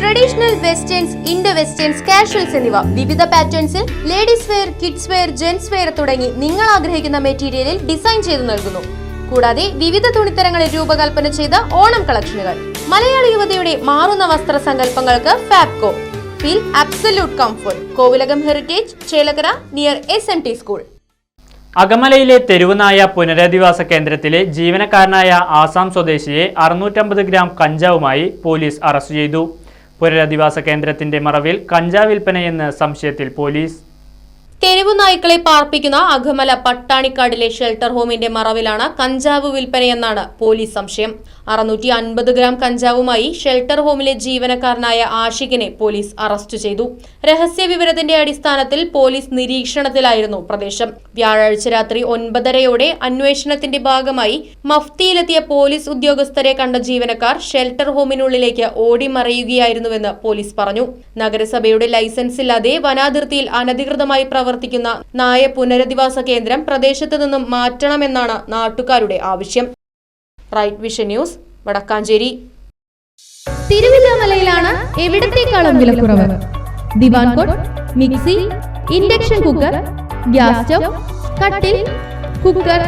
Traditional westerns, Indo westerns, casuals എന്നിവ വിവിധ പാറ്റേൺസിൽ ladies wear, kids wear, gents wear തുടങ്ങി നിങ്ങൾ ആഗ്രഹിക്കുന്ന മെറ്റീരിയലിൽ ഡിസൈൻ ചെയ്തു നൽകുന്നു. കൂടാതെ വിവിധ തുണിത്തരങ്ങളിൽ രൂപകൽപ്പന ചെയ്ത ഓണം കളക്ഷനുകൾ. മലയാളി യുവതയുടെ മാറുന്ന വസ്ത്ര സങ്കല്പങ്ങൾക്ക് Fabco. Feel absolute comfort. Kovilakam heritage, Chelakkara, near SMT school. അകമലയിലെ തെരുവുനായ പുനരധിവാസ കേന്ദ്രത്തിലെ ജീവനക്കാരനായ ആസാം സ്വദേശിയെ 650 ഗ്രാം കഞ്ചാവുമായി പോലീസ് അറസ്റ്റ് ചെയ്തു. പുനരധിവാസ കേന്ദ്രത്തിന്റെ മറവിൽ കഞ്ചാവ് വിൽപ്പനയെന്ന് സംശയത്തിൽ പോലീസ്. തെരുവു നായ്ക്കളെ പാർപ്പിക്കുന്ന അകമല പട്ടാണിക്കാടിലെ ഷെൽട്ടർ ഹോമിന്റെ മറവിലാണ് കഞ്ചാവ് വിൽപ്പനയെന്നാണ് പോലീസ് സംശയം. 650 ഗ്രാം കഞ്ചാവുമായി ഷെൽട്ടർ ഹോമിലെ ജീവനക്കാരനായ ആഷിഖിനെ പോലീസ് അറസ്റ്റ് ചെയ്തു. രഹസ്യ വിവരത്തിന്റെ അടിസ്ഥാനത്തിൽ പോലീസ് നിരീക്ഷണത്തിലായിരുന്നു പ്രദേശം. വ്യാഴാഴ്ച രാത്രി 9:30 അന്വേഷണത്തിന്റെ ഭാഗമായി മഫ്തിയിലെത്തിയ പോലീസ് ഉദ്യോഗസ്ഥരെ കണ്ട ജീവനക്കാർ ഷെൽട്ടർ ഹോമിനുള്ളിലേക്ക് ഓടിമറയുകയായിരുന്നുവെന്ന് പോലീസ് പറഞ്ഞു. നഗരസഭയുടെ ലൈസൻസ് ഇല്ലാതെ വനാതിർത്തിയിൽ അനധികൃതമായി പ്രവർത്തിക്കുന്ന നായ പുനരധിവാസ കേന്ദ്രം പ്രദേശത്ത് നിന്നും മാറ്റണമെന്നാണ് നാട്ടുകാരുടെ ആവശ്യം. Right Vision news, Vadakkanchery. തിരുവില്ലാമലയിലാണ് എവിടത്തേക്കാളും വിലക്കുറവ്. Divan cot, mixie, induction cooker, gas stove, കട്ടിൽ, കുക്കർ,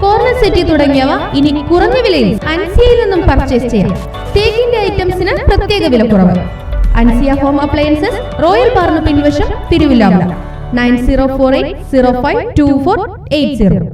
കോർണർ സെറ്റ് തുടങ്ങിയവ ഇനി കുറഞ്ഞ വിലയിൽ അൻസിയയിൽ നിന്നും പർച്ചേസ് ചെയ്യാം. തേക്കിന്റെ ഐറ്റംസിന് പ്രത്യേക വിലക്കുറവ്. അൻസിയ ഹോം അപ്ലയൻസസ്, റോയൽ പാർന്ന് പിൻവശം, തിരുവില്ലാമല. 9048052480.